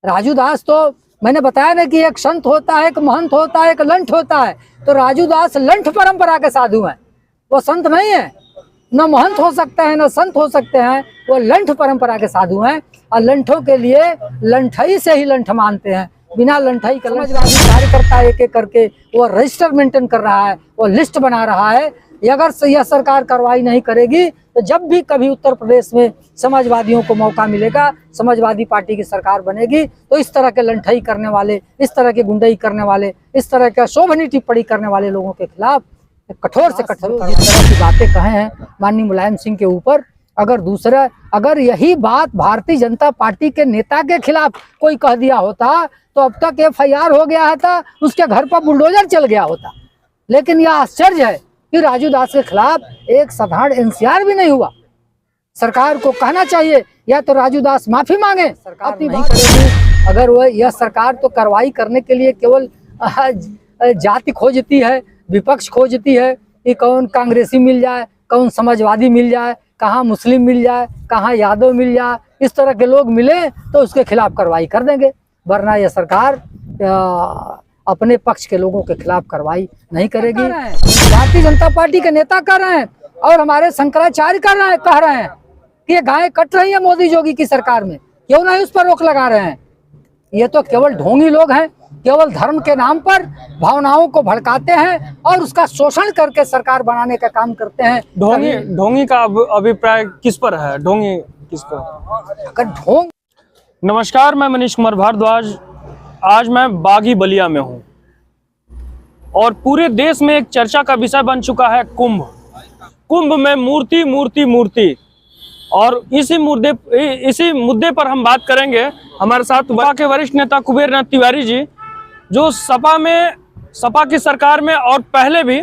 राजू दास तो मैंने बताया ना कि एक संत होता है, एक महंत होता है, एक लंठ होता है। तो राजू दास लंठ परंपरा के साधु हैं, वो संत नहीं है। न महंत हो सकते हैं, न संत हो सकते हैं, वो लंठ परंपरा के साधु हैं। और लंठों के लिए लंठई से ही लंठ मानते हैं। बिना लंठई का समाजवादी कार्यकर्ता एक एक करके वो रजिस्टर मेंटेन कर रहा है, वो लिस्ट बना रहा है। अगर यह सरकार कार्रवाई नहीं करेगी तो जब भी कभी उत्तर प्रदेश में समाजवादियों को मौका मिलेगा, समाजवादी पार्टी की सरकार बनेगी, तो इस तरह के लंठई करने वाले, इस तरह के गुंडई करने वाले, इस तरह का शोभनी टिप्पणी करने वाले लोगों के खिलाफ कठोर से कठोर जिस तरह की बातें कहे हैं माननीय मुलायम सिंह के ऊपर, अगर यही बात भारतीय जनता पार्टी के नेता के खिलाफ कोई कह दिया होता तो अब तक FIR हो गया था, उसके घर पर बुलडोजर चल गया होता। लेकिन यह आश्चर्य है कि राजू दास के खिलाफ एक साधारण NCR भी नहीं हुआ। सरकार को कहना चाहिए या तो राजू दास माफी मांगे, सरकार नहीं करेगी। अगर वह यह सरकार तो कार्रवाई करने के लिए केवल जाति खोजती है, विपक्ष खोजती है कि कौन कांग्रेसी मिल जाए, कौन समाजवादी मिल जाए, कहाँ मुस्लिम मिल जाए, कहाँ यादव मिल जाए, इस तरह के लोग मिले तो उसके खिलाफ कार्रवाई कर देंगे। वरना यह सरकार अपने पक्ष के लोगों के खिलाफ कार्रवाई नहीं करेगी। भारतीय जनता पार्टी के नेता कर रहे हैं और हमारे शंकराचार्य कह रहे हैं कि ये गायें कट रही है मोदी योगी की सरकार में, क्यों नहीं उस पर रोक लगा रहे हैं। ये तो केवल ढोंगी लोग हैं, केवल धर्म के नाम पर भावनाओं को भड़काते हैं और उसका शोषण करके सरकार बनाने का काम करते हैं। ढोंगी का अभिप्राय किस पर है? ढोंगी किस पर? अगर ढोंग। नमस्कार, मैं मनीष कुमार भारद्वाज। आज मैं बागी बलिया में हूँ और पूरे देश में एक चर्चा का विषय बन चुका है कुंभ। कुंभ में मूर्ति मूर्ति मूर्ति, और इसी मुद्दे पर हम बात करेंगे। हमारे साथ सपा के वरिष्ठ नेता कुबेर नाथ तिवारी जी, जो सपा की सरकार में और पहले भी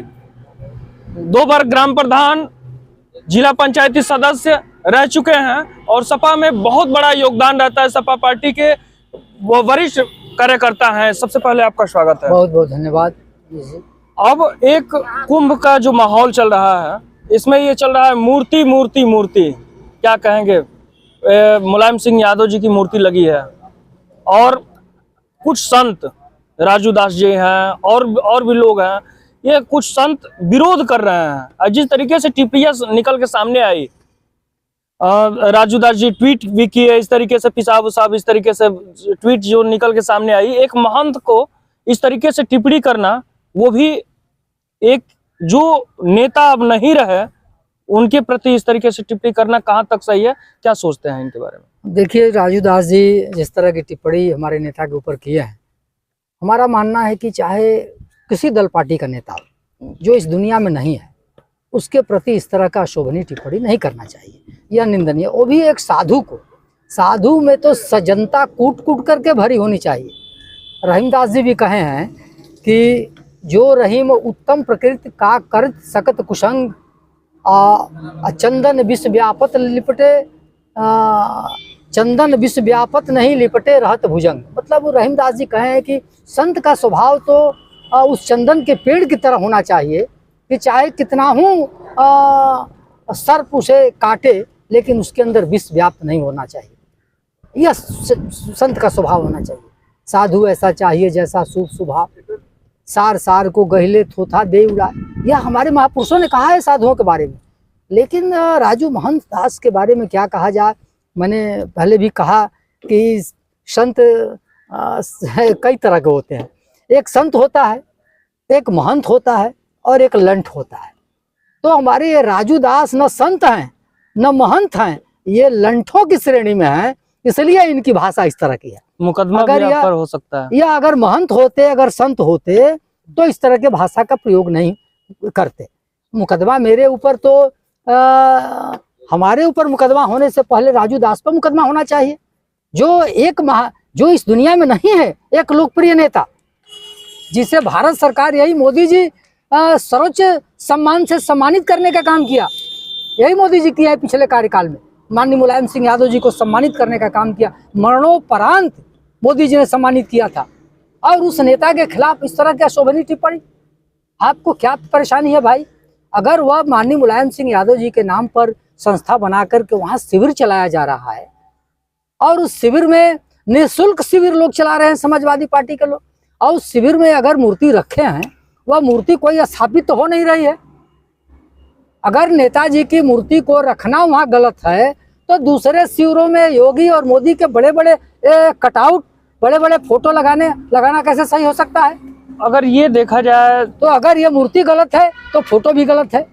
2 बार ग्राम प्रधान, जिला पंचायती सदस्य रह चुके हैं और सपा में बहुत बड़ा योगदान रहता है। सपा पार्टी के वो वरिष्ठ कार्यकर्ता हैं। सबसे पहले आपका स्वागत है। बहुत बहुत धन्यवाद। अब एक कुंभ का जो माहौल चल रहा है, इसमें ये चल रहा है मूर्ति मूर्ति मूर्ति। क्या कहेंगे? मुलायम सिंह यादव जी की मूर्ति लगी है और कुछ संत, राजू दास जी हैं और भी लोग हैं, ये कुछ संत विरोध कर रहे हैं। जिस तरीके से टिप्पणियां निकल के सामने आई, राजू दास जी ट्वीट भी किए इस तरीके से, पिसाब उसाब इस तरीके से ट्वीट जो निकल के सामने आई। एक महंत को इस तरीके से टिप्पणी करना, वो भी एक जो नेता अब नहीं रहे उनके प्रति इस तरीके से टिप्पणी करना कहाँ तक सही है? क्या सोचते हैं इनके बारे में? देखिए, राजू दास जी जिस तरह की टिप्पणी हमारे नेता के ऊपर किए हैं, हमारा मानना है कि चाहे किसी दल पार्टी का नेता जो इस दुनिया में नहीं है, उसके प्रति इस तरह का शोभनीय टिप्पणी नहीं करना चाहिए। यह निंदनीय, वो भी एक साधु को। साधु में तो सजनता कूट कूट करके भरी होनी चाहिए। रहीमदास जी भी कहे हैं कि जो रहीम उत्तम प्रकृति का कर सकत कुसंग, चंदन विष व्यापत लिपटे, चंदन विष व्यापत नहीं लिपटे रहत भुजंग। मतलब रहीमदास जी कहे हैं कि संत का स्वभाव तो उस चंदन के पेड़ की तरह होना चाहिए कि चाहे कितना हूँ सर्प उसे काटे, लेकिन उसके अंदर विष व्याप्त नहीं होना चाहिए। यह संत का स्वभाव होना चाहिए। साधु ऐसा चाहिए जैसा शुभ स्वभाव, सार सार को गहिले थोथा दे उड़ाए। यह हमारे महापुरुषों ने कहा है साधुओं के बारे में। लेकिन राजू महंत दास के बारे में क्या कहा जाए? मैंने पहले भी कहा कि संत कई तरह के होते हैं। एक संत होता है, एक महंत होता है और एक लंठ होता है। तो हमारे ये राजू दास न संत हैं न महंत हैं, ये लंठों की श्रेणी में हैं, इसलिए इनकी भाषा इस तरह की है। मुकदमा भी आप पर हो सकता है। या अगर महंत होते, अगर संत होते तो इस तरह के भाषा का प्रयोग नहीं करते। मुकदमा मेरे ऊपर तो हमारे ऊपर मुकदमा होने से पहले राजू दास पर मुकदमा होना चाहिए, जो इस दुनिया में नहीं है, एक लोकप्रिय नेता जिसे भारत सरकार, यही मोदी जी सर्वोच्च सम्मान से सम्मानित करने का काम किया। यही मोदी जी किया है पिछले कार्यकाल में। माननीय मुलायम सिंह यादव जी को सम्मानित करने का काम किया, मरणोपरांत मोदी जी ने सम्मानित किया था। और उस नेता के खिलाफ इस तरह की अशोभनीय टिप्पणी, आपको क्या परेशानी है भाई? अगर वह माननीय मुलायम सिंह यादव जी के नाम पर संस्था बना करके वहाँ शिविर चलाया जा रहा है और उस शिविर में निःशुल्क शिविर लोग चला रहे हैं समाजवादी पार्टी के लोग। और उस शिविर में अगर मूर्ति रखे हैं, वह मूर्ति कोई स्थापित तो हो नहीं रही है। अगर नेताजी की मूर्ति को रखना वहाँ गलत है, तो दूसरे शिविरों में योगी और मोदी के बड़े बड़े कटआउट, बड़े बड़े फोटो लगाना कैसे सही हो सकता है? अगर ये देखा जाए तो अगर ये मूर्ति गलत है तो फोटो भी गलत है।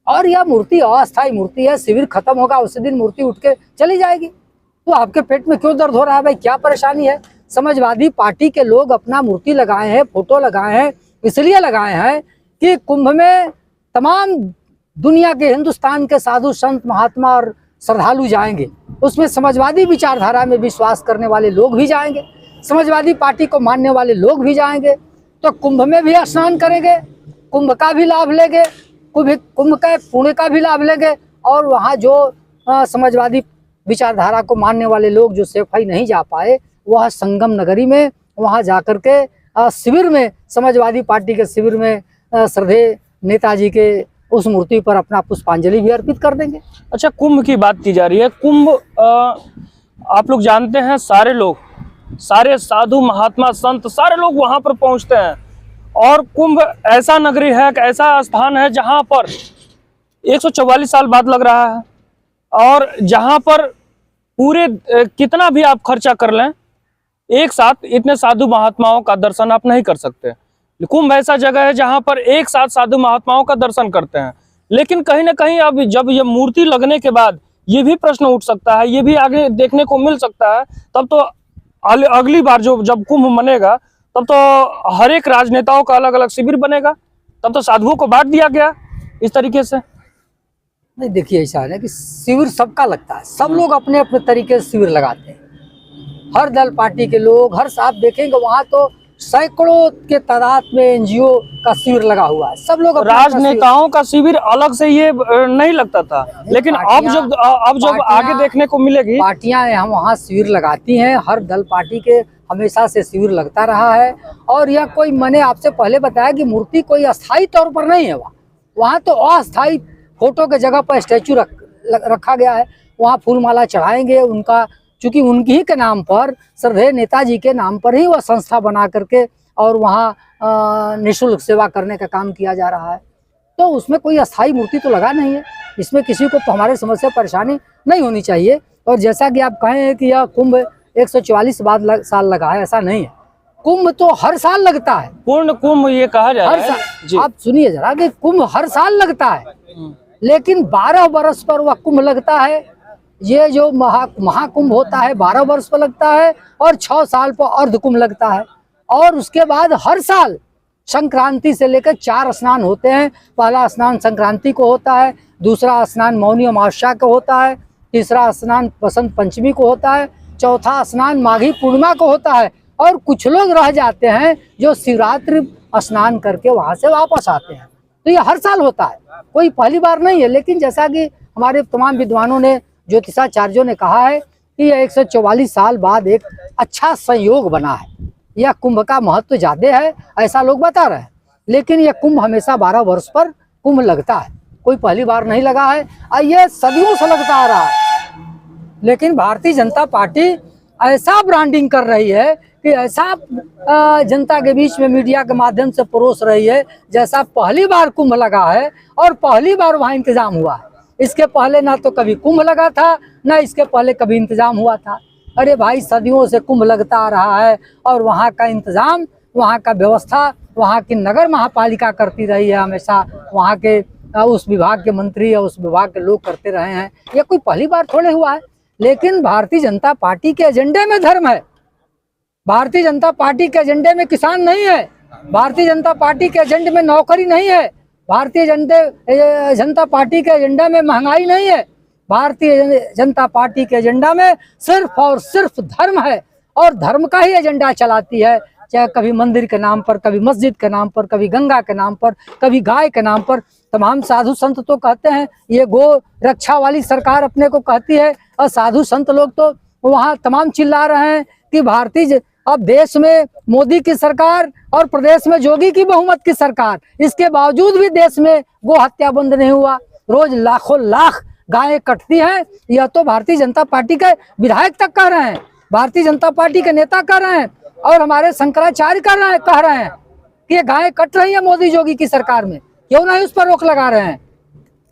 और यह मूर्ति अस्थायी मूर्ति है, शिविर खत्म होगा उसी दिन मूर्ति उठ के चली जाएगी। तो आपके पेट में क्यों दर्द हो रहा है भाई? क्या परेशानी है? समाजवादी पार्टी के लोग अपना मूर्ति लगाए हैं, फोटो लगाए हैं, इसलिए लगाए हैं कि कुंभ में तमाम दुनिया के, हिंदुस्तान के साधु संत महात्मा और श्रद्धालु जाएंगे। उसमें समाजवादी विचारधारा में विश्वास करने वाले लोग भी जाएंगे, समाजवादी पार्टी को मानने वाले लोग भी जाएंगे। तो कुंभ में भी स्नान करेंगे, कुंभ का भी लाभ लेंगे, कुंभ का पुण्य का भी लाभ लेंगे। और वहाँ जो समाजवादी विचारधारा को मानने वाले लोग जो सेफाई नहीं जा पाए, वह संगम नगरी में वहाँ जाकर के शिविर में, समाजवादी पार्टी के शिविर में श्रद्धेय नेताजी के उस मूर्ति पर अपना पुष्पांजलि भी अर्पित कर देंगे। अच्छा, कुंभ की बात की जा रही है। कुंभ आप लोग जानते हैं, सारे लोग, सारे साधु महात्मा संत सारे लोग वहां पर पहुंचते हैं। और कुंभ ऐसा नगरी है, ऐसा स्थान है जहां पर 144 साल बाद लग रहा है, और जहां पर पूरे कितना भी आप खर्चा कर लें, एक साथ इतने साधु महात्माओं का दर्शन आप नहीं कर सकते। कुंभ ऐसा जगह है जहां पर एक साथ साधु महात्माओं का दर्शन करते हैं। लेकिन कहीं ना कहीं अब जब ये मूर्ति लगने के बाद ये भी प्रश्न उठ सकता है, ये भी आगे देखने को मिल सकता है। तब तो अगली बार जब कुंभ मनेगा, तब तो हर एक राजनेताओं का अलग अलग शिविर बनेगा, तब तो साधुओं को बांट दिया गया इस तरीके से। नहीं, देखिए ऐसा है कि शिविर सबका लगता है, सब लोग अपने अपने तरीके से शिविर लगाते हैं। हर दल पार्टी के लोग, हर साथ देखेंगे वहाँ तो सैकड़ों के तादाद में एनजीओ का शिविर लगा हुआ है। सब लोग राजनेताओं का शिविर अलग से ये नहीं लगता था, लेकिन अब जब आगे देखने को मिलेगी, पार्टियां हम वहाँ शिविर लगाती हैं। हर दल पार्टी के हमेशा से शिविर लगता रहा है। और यह कोई, मैंने आपसे पहले बताया कि मूर्ति कोई अस्थायी तौर पर नहीं है। वहाँ तो अस्थायी फोटो के जगह पर स्टैचू रखा गया है। वहाँ फूलमाला चढ़ाएंगे। उनका, चूंकि उनकी ही के नाम पर, श्रद्धेय नेताजी के नाम पर ही वह संस्था बना करके और वहाँ निःशुल्क सेवा करने का काम किया जा रहा है। तो उसमें कोई अस्थायी मूर्ति तो लगा नहीं है। इसमें किसी को हमारे समझ से परेशानी नहीं होनी चाहिए। और जैसा कि आप कहें कि यह कुंभ 144 साल लगा है, ऐसा नहीं है। कुंभ तो हर साल लगता है, पूर्ण कुंभ ये कहा जा रहा है। आप सुनिए जरा कि कुंभ हर साल लगता है, लेकिन 12 वर्ष पर वह कुंभ लगता है। ये जो महाकुंभ होता है 12 वर्ष पर लगता है, और 6 साल पर अर्ध कुंभ लगता है। और उसके बाद हर साल संक्रांति से लेकर 4 स्नान होते हैं। पहला स्नान संक्रांति को होता है, दूसरा स्नान मौनी अमावस्या को होता है, तीसरा स्नान बसंत पंचमी को होता है, चौथा स्नान माघी पूर्णिमा को होता है। और कुछ लोग रह जाते हैं जो शिवरात्रि स्नान करके वहां से वापस आते हैं। तो ये हर साल होता है, कोई पहली बार नहीं है। लेकिन जैसा कि हमारे तमाम विद्वानों ने, ज्योतिषाचार्यों ने कहा है कि यह 144 साल बाद एक अच्छा संयोग बना है। यह कुंभ का महत्व ज्यादा है, ऐसा लोग बता रहे हैं। लेकिन यह कुंभ हमेशा 12 वर्ष पर कुंभ लगता है, कोई पहली बार नहीं लगा है, और यह सदियों से लगता आ रहा है। लेकिन भारतीय जनता पार्टी ऐसा ब्रांडिंग कर रही है कि ऐसा जनता के बीच में मीडिया के माध्यम से परोस रही है जैसा पहली बार कुंभ लगा है और पहली बार वहाँ इंतजाम हुआ है। इसके पहले ना तो कभी कुंभ लगा था, ना इसके पहले कभी इंतजाम हुआ था। अरे भाई, सदियों से कुंभ लगता आ रहा है, और वहाँ का इंतजाम, वहाँ का व्यवस्था, वहाँ की नगर महापालिका करती रही है हमेशा। वहाँ के उस विभाग के मंत्री या उस विभाग के लोग करते रहे हैं। ये कोई पहली बार थोड़े हुआ है। लेकिन भारतीय जनता पार्टी के एजेंडे में धर्म है। भारतीय जनता पार्टी के एजेंडे में किसान नहीं है। भारतीय जनता पार्टी के एजेंडे में नौकरी नहीं है। भारतीय जनता पार्टी के एजेंडा में महंगाई नहीं है। भारतीय जनता पार्टी के एजेंडा में सिर्फ और सिर्फ धर्म है, और धर्म का ही एजेंडा चलाती है। चाहे कभी मंदिर के नाम पर, कभी मस्जिद के नाम पर, कभी गंगा के नाम पर, कभी गाय के नाम पर। तमाम साधु संत तो कहते हैं ये गो रक्षा वाली सरकार अपने को कहती है, और साधु संत लोग तो वहाँ तमाम चिल्ला रहे हैं कि अब देश में मोदी की सरकार और प्रदेश में जोगी की बहुमत की सरकार, इसके बावजूद भी देश में गो हत्या बंद नहीं हुआ। रोज लाखों लाख गायें कटती हैं। यह तो भारतीय जनता पार्टी के विधायक तक कह रहे हैं। भारतीय जनता पार्टी के नेता कर रहे हैं और हमारे शंकराचार्य कह रहे हैं कि ये गायें कट रही है मोदी योगी की सरकार में, क्यों नहीं उस पर रोक लगा रहे हैं।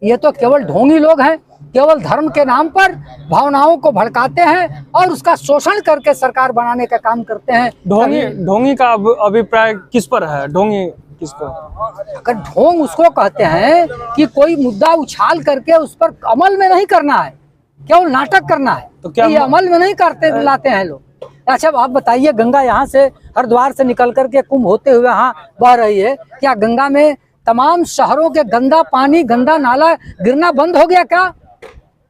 ये तो केवल ढोंगी लोग हैं, केवल धर्म के नाम पर भावनाओं को भड़काते हैं और उसका शोषण करके सरकार बनाने का काम करते हैं। ढोंगी का अभिप्राय किस पर है? ढोंगी किस पर? अगर ढोंग उसको कहते हैं कि कोई मुद्दा उछाल करके उस पर अमल में नहीं करना है, केवल नाटक करना है, तो क्या ये अमल में नहीं करते लाते हैं लोग। अच्छा आप बताइए, गंगा यहाँ से हरिद्वार से निकल करके कुंभ होते हुए यहाँ बह रही है, क्या गंगा में तमाम शहरों के गंदा पानी, गंदा नाला गिरना बंद हो गया क्या?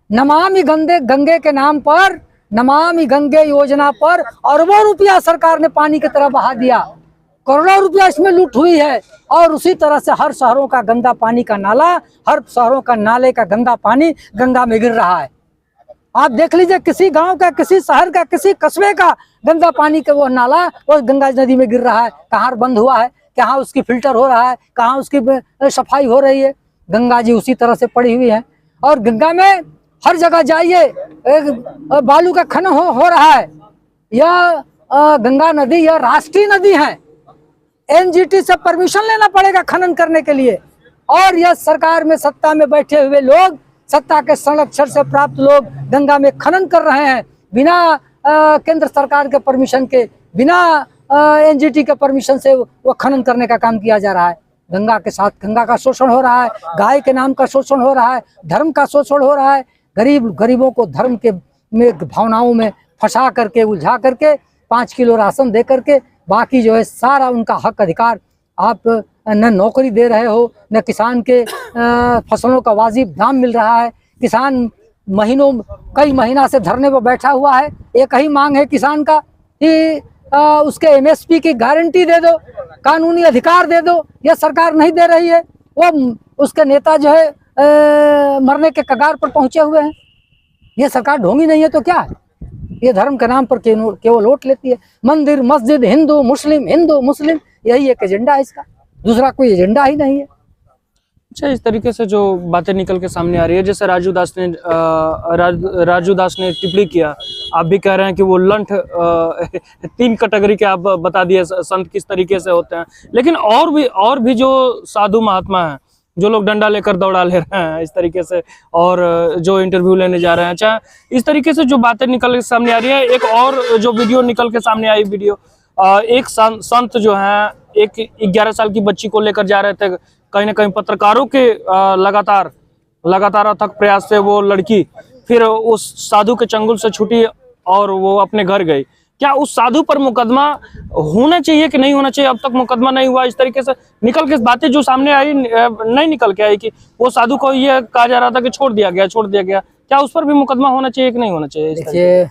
नमामि गंगे के नाम पर, नमामि गंगे योजना पर अरबों रुपया सरकार ने पानी की तरफ बहा दिया, करोड़ों रुपया इसमें लूट हुई है। और उसी तरह से हर शहरों का गंदा पानी का नाला, हर शहरों का नाले का गंदा पानी गंगा में गिर रहा है। आप देख लीजिए, किसी गांव का, किसी शहर का, किसी कस्बे का गंदा पानी का वो नाला वो गंगा नदी में गिर रहा है। कहाँ बंद हुआ है, कहाँ उसकी फिल्टर हो रहा है, कहाँ उसकी सफाई हो रही है? गंगा जी उसी तरह से पड़ी हुई है। और गंगा में हर जगह जाइए बालू का खनन हो रहा है। यह गंगा नदी यह राष्ट्रीय नदी है, एनजीटी से परमिशन लेना पड़ेगा खनन करने के लिए। और यह सरकार में सत्ता में बैठे हुए लोग, सत्ता के संरक्षण से प्राप्त लोग गंगा में खनन कर रहे हैं बिना केंद्र सरकार के परमिशन के, बिना एनजीटी के परमिशन से वो खनन करने का काम किया जा रहा है। गंगा के साथ गंगा का शोषण हो रहा है, गाय के नाम का शोषण हो रहा है, धर्म का शोषण हो रहा है। गरीबों को धर्म के भावनाओं में फंसा करके, उलझा करके 5 किलो राशन दे करके बाकी जो है सारा उनका हक अधिकार आप न नौकरी दे रहे हो, न किसान के फसलों का वाजिब दाम मिल रहा है। किसान कई महीना से धरने पर बैठा हुआ है। एक ही मांग है किसान का कि उसके एमएसपी की गारंटी दे दो, कानूनी अधिकार दे दो। यह सरकार नहीं दे रही है। वो उसके नेता जो है मरने के कगार पर पहुंचे हुए हैं। ये सरकार ढोंगी नहीं है तो क्या है? ये धर्म के नाम पर केवल वोट लेती है। मंदिर मस्जिद, हिंदू मुस्लिम, यही एक एजेंडा है इसका, दूसरा कोई एजेंडा ही नहीं है। अच्छा, इस तरीके से जो बातें निकल के सामने आ रही है, जैसे राजू दास ने टिप्पणी किया, आप भी कह रहे हैं कि वो लंठ 3 कैटेगरी के आप बता दिए संत किस तरीके से होते हैं। लेकिन और भी जो साधु महात्मा हैं, जो लोग डंडा लेकर दौड़ा ले रहे हैं इस तरीके से, और जो इंटरव्यू लेने जा रहे हैं, अच्छा इस तरीके से जो बातें निकल के सामने आ रही है। एक और जो वीडियो निकल के सामने आई, एक संत जो है एक 11 साल की बच्ची को लेकर जा रहे थे, कहीं ना कहीं पत्रकारों के लगातार अथक प्रयास से वो लड़की फिर उस साधु के चंगुल से छूटी और वो अपने घर गई। क्या उस साधु पर मुकदमा होना चाहिए कि नहीं होना चाहिए? अब तक मुकदमा नहीं हुआ। इस तरीके से निकल के बातें जो सामने आई, नहीं निकल के आई कि वो साधु को ये कहा जा रहा था कि छोड़ दिया गया। क्या उस पर भी मुकदमा होना चाहिए कि नहीं होना चाहिए? देखिए,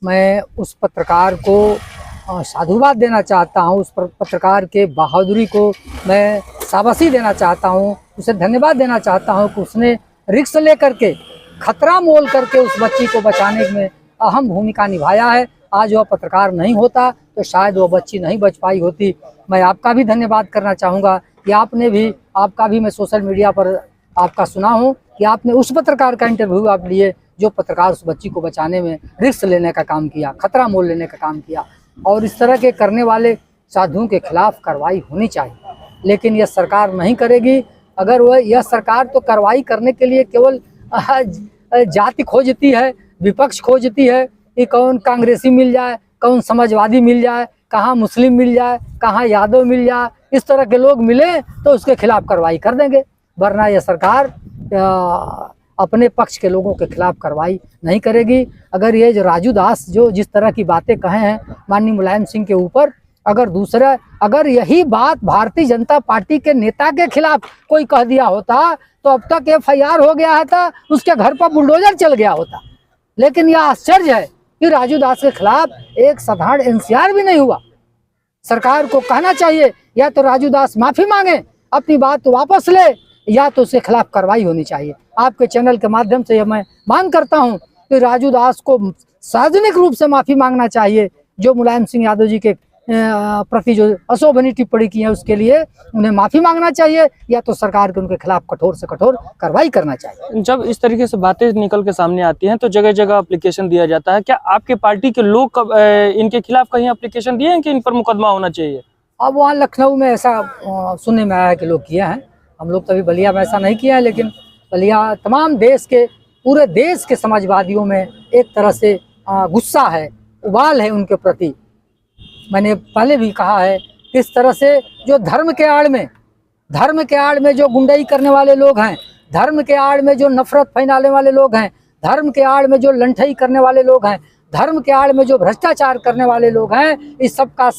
मैं उस पत्रकार को साधुवाद देना चाहता हूँ, उस पत्रकार के बहादुरी को मैं शाबाशी देना चाहता हूँ, उसे धन्यवाद देना चाहता हूँ कि उसने रिस्क लेकर के, खतरा मोल करके उस बच्ची को बचाने में अहम भूमिका निभाया है। आज वह पत्रकार नहीं होता तो शायद वह बच्ची नहीं बच पाई होती। मैं आपका भी धन्यवाद करना चाहूँगा कि आपका भी मैं सोशल मीडिया पर आपका सुना हूँ कि आपने उस पत्रकार का इंटरव्यू आप लिए जो पत्रकार उस बच्ची को बचाने में रिस्क लेने का काम किया, खतरा मोल लेने का काम किया। और इस तरह के करने वाले साधुओं के खिलाफ कार्रवाई होनी चाहिए, लेकिन यह सरकार नहीं करेगी। अगर यह सरकार तो कार्रवाई करने के लिए केवल जाति खोजती है, विपक्ष खोजती है कि कौन कांग्रेसी मिल जाए, कौन समाजवादी मिल जाए, कहाँ मुस्लिम मिल जाए, कहाँ यादव मिल जाए। इस तरह के लोग मिले तो उसके खिलाफ कार्रवाई कर देंगे, वरना यह सरकार अपने पक्ष के लोगों के खिलाफ कार्रवाई नहीं करेगी। अगर ये जो राजू दास जो जिस तरह की बातें कहे हैं माननीय मुलायम सिंह के ऊपर, अगर यही बात भारतीय जनता पार्टी के नेता के खिलाफ कोई कह दिया होता तो अब तक FIR हो गया था, उसके घर पर बुलडोजर चल गया होता। लेकिन यह आश्चर्य है कि राजू दास के खिलाफ एक साधारण NCR भी नहीं हुआ। सरकार को कहना चाहिए या तो राजू दास माफी मांगे, अपनी बात वापस ले, या तो उसके खिलाफ कार्रवाई होनी चाहिए। आपके चैनल के माध्यम से यह मैं मांग करता हूं कि राजू दास को सार्वजनिक रूप से माफी मांगना चाहिए, जो मुलायम सिंह यादव जी के प्रति जो अशोभनीय टिप्पणी की है उसके लिए उन्हें माफी मांगना चाहिए, या तो सरकार के उनके खिलाफ कठोर से कठोर कार्रवाई करना चाहिए। जब इस तरीके से बातें निकल के सामने आती हैं तो जगह जगह एप्लीकेशन दिया जाता है। क्या आपके पार्टी के लोग कब इनके खिलाफ कहीं एप्लीकेशन दिए हैं कि इन पर मुकदमा होना चाहिए? अब वहाँ लखनऊ में ऐसा सुनने में आया है कि लोग किए हैं। हम लोग तो अभी बलिया में ऐसा नहीं किया है, लेकिन बलिया तमाम देश के, पूरे देश के समाजवादियों में एक तरह से गुस्सा है, उबाल है उनके प्रति। मैंने पहले भी कहा है, किस तरह से जो धर्म के आड़ में जो गुंडाई करने वाले लोग हैं, धर्म के आड़ में जो नफरत फैलाने वाले लोग हैं, धर्म के आड़ में जो लंठई करने वाले लोग हैं, धर्म के आड़ में जो भ्रष्टाचार करने वाले लोग हैं, इस सब का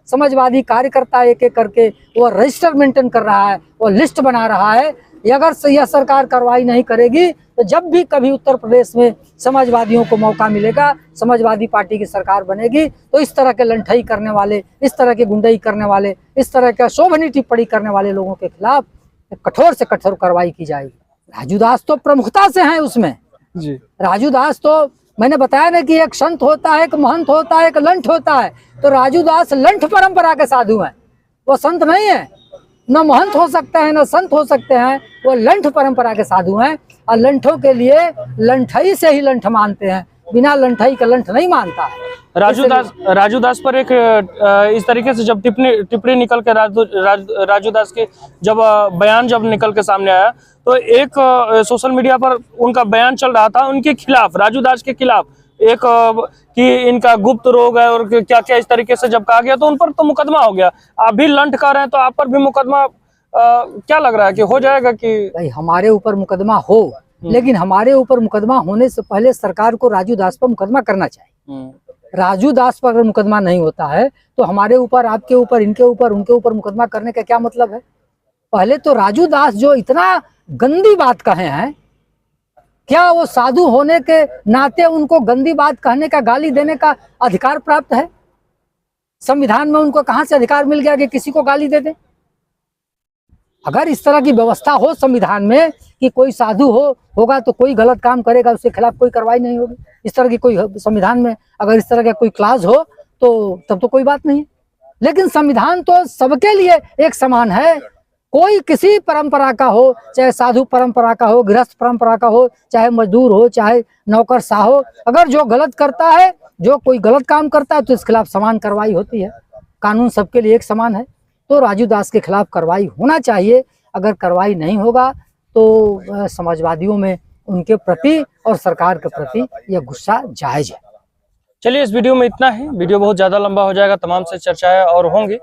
समाजवादी कार्यकर्ता एक एक करके वो रजिस्टर मेंटेन कर रहा है, वो लिस्ट बना रहा है। अगर यह सरकार कार्रवाई नहीं करेगी तो जब भी कभी उत्तर प्रदेश में समाजवादियों को मौका मिलेगा, समाजवादी पार्टी की सरकार बनेगी, तो इस तरह के लंठई करने वाले, इस तरह के गुंडाई करने वाले, इस तरह के शोभनीय टिप्पणी करने वाले लोगों के खिलाफ कठोर से कठोर कार्रवाई की जाएगी। राजू दास तो प्रमुखता से हैं उसमें जी। राजू दास तो, मैंने बताया ना कि एक संत होता है, एक महंत होता है, एक लंठ होता है। तो राजू दास लंठ परंपरा के साधु हैं, वो संत नहीं है, न महंत हो सकते हैं न संत हो सकते हैं, वो लंठ परंपरा के साधु हैं। और लंठों के लिए लंठई से ही लंठ मानते हैं, बिना लंठई का लंठ नहीं मानता है। राजू दास पर एक इस तरीके से जब टिप्पणी निकल के राजू दास के जब बयान जब निकल के सामने आया, तो एक सोशल मीडिया पर उनका बयान चल रहा था उनके खिलाफ, राजू दास के खिलाफ, एक कि इनका गुप्त रोग है और क्या क्या इस तरीके से जब कहा गया तो उन पर तो मुकदमा हो गया। आप भी लंठ कर रहे हैं तो आप पर भी मुकदमा क्या लग रहा है कि हो जाएगा? कि भाई हमारे ऊपर मुकदमा हो, लेकिन हमारे ऊपर मुकदमा होने से पहले सरकार को राजू दास पर मुकदमा करना चाहिए। राजू दास पर अगर मुकदमा नहीं होता है तो हमारे ऊपर, आपके ऊपर, इनके ऊपर, उनके ऊपर मुकदमा करने का क्या मतलब है? पहले तो राजू दास जो इतना गंदी बात कहे हैं, क्या वो साधु होने के नाते उनको गंदी बात कहने का, गाली देने का अधिकार प्राप्त है? संविधान में उनको कहां से अधिकार मिल गया कि किसी को गाली दे दे? अगर इस तरह की व्यवस्था हो संविधान में कि कोई साधु होगा तो कोई गलत काम करेगा, उसके खिलाफ कोई कार्रवाई नहीं होगी, इस तरह की कोई संविधान में अगर इस तरह का कोई क्लास हो तो तब तो कोई बात नहीं। लेकिन संविधान तो सबके लिए एक समान है। कोई किसी परंपरा का हो, चाहे साधु परंपरा का हो, गृहस्थ परंपरा का हो, चाहे मजदूर हो, चाहे नौकरशाह हो, अगर जो गलत करता है, जो कोई गलत काम करता है तो इसके खिलाफ समान कार्रवाई होती है। कानून सबके लिए एक समान है। तो राजू दास के खिलाफ कार्रवाई होना चाहिए। अगर कार्रवाई नहीं होगा तो समाजवादियों में उनके प्रति और सरकार के प्रति यह गुस्सा जायज है। चलिए, इस वीडियो में इतना ही। वीडियो बहुत ज़्यादा लंबा हो जाएगा, तमाम से चर्चाएं और होंगी।